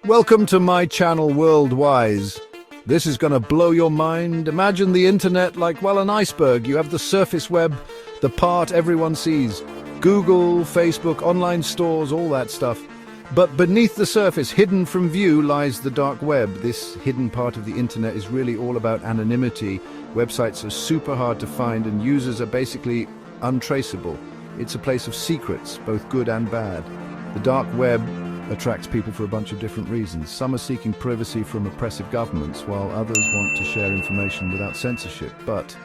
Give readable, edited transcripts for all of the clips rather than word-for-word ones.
Welcome to my channel Worldwise. This is gonna blow your mind. Imagine the internet like, well, an iceberg. You have the surface web, the part everyone sees. Google, Facebook, online stores, all that stuff. But beneath the surface, hidden from view, lies the dark web. This hidden part of the internet is really all about anonymity. Websites are super hard to find and users are basically untraceable. It's a place of secrets, both good and bad. The dark web attracts people for a bunch of different reasons. Some are seeking privacy from oppressive governments, while others want to share information without censorship. But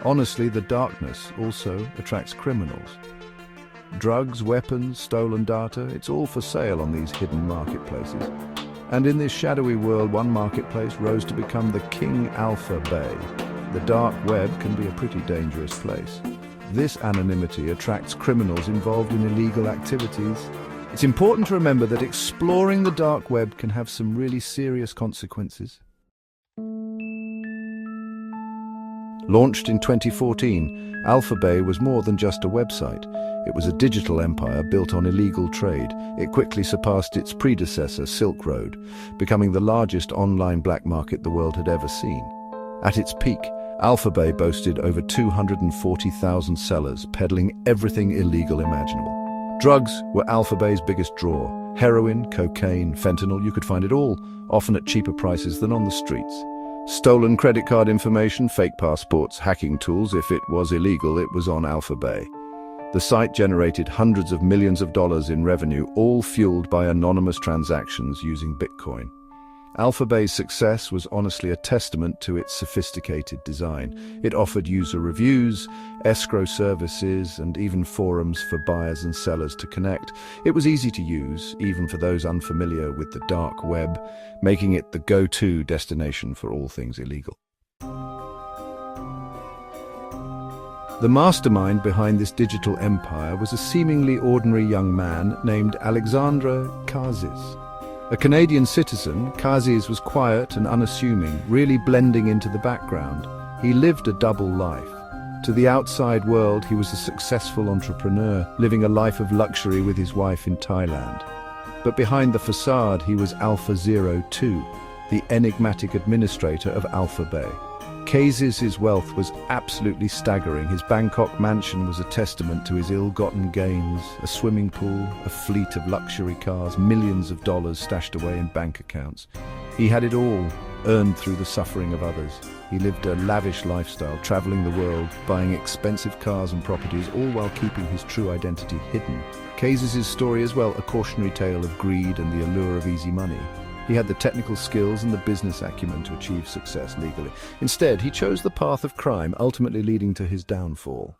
honestly, the darkness also attracts criminals. Drugs, weapons, stolen data, it's all for sale on these hidden marketplaces. And in this shadowy world, one marketplace rose to become the King AlphaBay. The dark web can be a pretty dangerous place. This anonymity attracts criminals involved in illegal activities. It's important to remember that exploring the dark web can have some really serious consequences. Launched in 2014, AlphaBay was more than just a website. It was a digital empire built on illegal trade. It quickly surpassed its predecessor, Silk Road, becoming the largest online black market the world had ever seen. At its peak, AlphaBay boasted over 240,000 sellers, peddling everything illegal imaginable. Drugs were AlphaBay's biggest draw. Heroin, cocaine, fentanyl, you could find it all, often at cheaper prices than on the streets. Stolen credit card information, fake passports, hacking tools, if it was illegal, it was on AlphaBay. The site generated hundreds of millions of dollars in revenue, all fueled by anonymous transactions using Bitcoin. AlphaBay's success was honestly a testament to its sophisticated design. It offered user reviews, escrow services, and even forums for buyers and sellers to connect. It was easy to use, even for those unfamiliar with the dark web, making it the go-to destination for all things illegal. The mastermind behind this digital empire was a seemingly ordinary young man named Alexandre Cazes. A Canadian citizen, Cazes was quiet and unassuming, really blending into the background. He lived a double life. To the outside world, he was a successful entrepreneur, living a life of luxury with his wife in Thailand. But behind the facade, he was Alpha02, the enigmatic administrator of AlphaBay. Cazes' wealth was absolutely staggering. His Bangkok mansion was a testament to his ill-gotten gains, a swimming pool, a fleet of luxury cars, millions of dollars stashed away in bank accounts. He had it all, earned through the suffering of others. He lived a lavish lifestyle, traveling the world, buying expensive cars and properties, all while keeping his true identity hidden. Cazes' story as well, a cautionary tale of greed and the allure of easy money. He had the technical skills and the business acumen to achieve success legally. Instead, he chose the path of crime, ultimately leading to his downfall.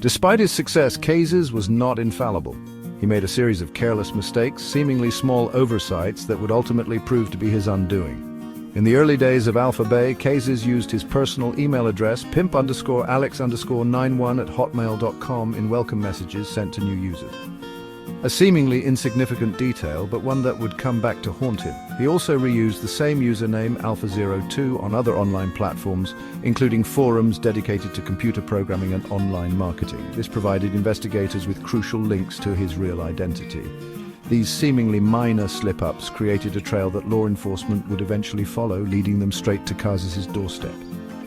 Despite his success, Cazes was not infallible. He made a series of careless mistakes, seemingly small oversights that would ultimately prove to be his undoing. In the early days of AlphaBay, Cazes used his personal email address, pimp_alex_91@hotmail.com, in welcome messages sent to new users. A seemingly insignificant detail, but one that would come back to haunt him. He also reused the same username, Alpha02, on other online platforms, including forums dedicated to computer programming and online marketing. This provided investigators with crucial links to his real identity. These seemingly minor slip-ups created a trail that law enforcement would eventually follow, leading them straight to Cazes' doorstep.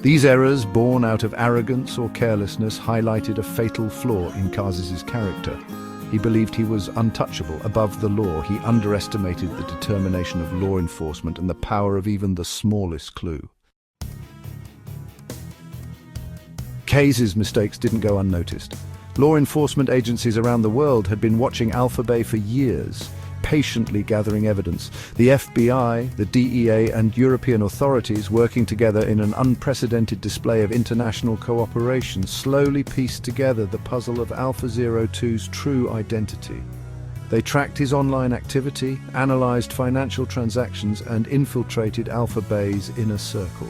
These errors, born out of arrogance or carelessness, highlighted a fatal flaw in Cazes' character. He believed he was untouchable, above the law. He underestimated the determination of law enforcement and the power of even the smallest clue. Cazes' mistakes didn't go unnoticed. Law enforcement agencies around the world had been watching AlphaBay for years, patiently gathering evidence. The FBI, the DEA, and European authorities, working together in an unprecedented display of international cooperation, slowly pieced together the puzzle of Alpha02's true identity. They tracked his online activity, analyzed financial transactions, and infiltrated AlphaBay's inner circle.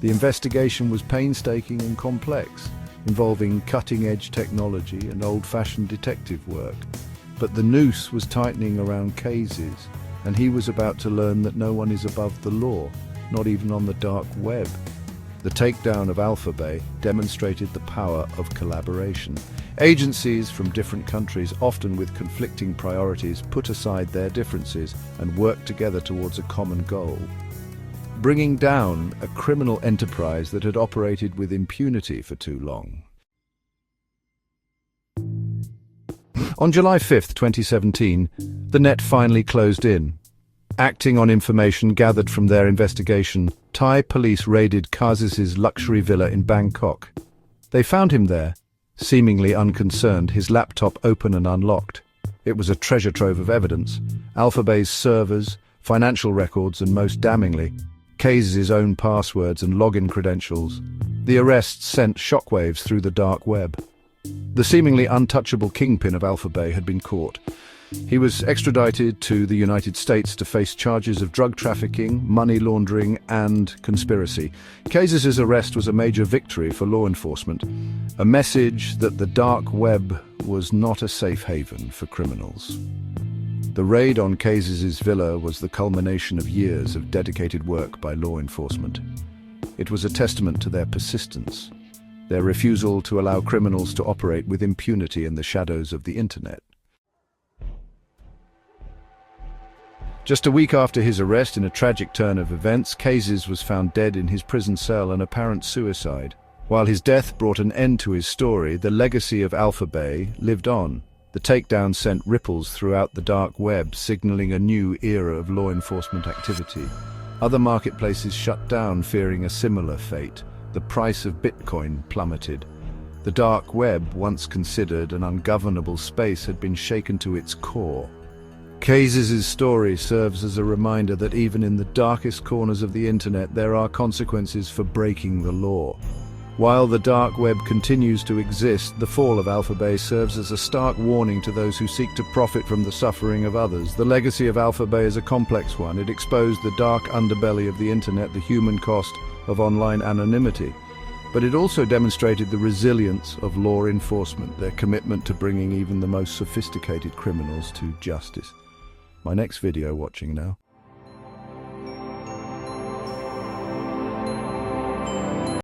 The investigation was painstaking and complex, involving cutting-edge technology and old-fashioned detective work. But the noose was tightening around Cazes, and he was about to learn that no one is above the law, not even on the dark web. The takedown of AlphaBay demonstrated the power of collaboration. Agencies from different countries, often with conflicting priorities, put aside their differences and worked together towards a common goal, bringing down a criminal enterprise that had operated with impunity for too long. On July 5, 2017, the net finally closed in. Acting on information gathered from their investigation, Thai police raided Cazes' luxury villa in Bangkok. They found him there, seemingly unconcerned, his laptop open and unlocked. It was a treasure trove of evidence: AlphaBay's servers, financial records, and most damningly, Cazes' own passwords and login credentials. The arrests sent shockwaves through the dark web. The seemingly untouchable Kingpin of AlphaBay had been caught. He was extradited to the United States to face charges of drug trafficking, money laundering, and conspiracy. Cazes' arrest was a major victory for law enforcement, a message that the dark web was not a safe haven for criminals. The raid on Cazes' villa was the culmination of years of dedicated work by law enforcement. It was a testament to their persistence, their refusal to allow criminals to operate with impunity in the shadows of the internet. Just a week after his arrest, in a tragic turn of events, Cazes was found dead in his prison cell, an apparent suicide. While his death brought an end to his story, the legacy of AlphaBay lived on. The takedown sent ripples throughout the dark web, signaling a new era of law enforcement activity. Other marketplaces shut down, fearing a similar fate. The price of Bitcoin plummeted. The dark web, once considered an ungovernable space, had been shaken to its core. Cazes' story serves as a reminder that even in the darkest corners of the internet, there are consequences for breaking the law. While the dark web continues to exist, the fall of AlphaBay serves as a stark warning to those who seek to profit from the suffering of others. The legacy of AlphaBay is a complex one. It exposed the dark underbelly of the internet, the human cost of online anonymity. But it also demonstrated the resilience of law enforcement, their commitment to bringing even the most sophisticated criminals to justice. My next video watching now.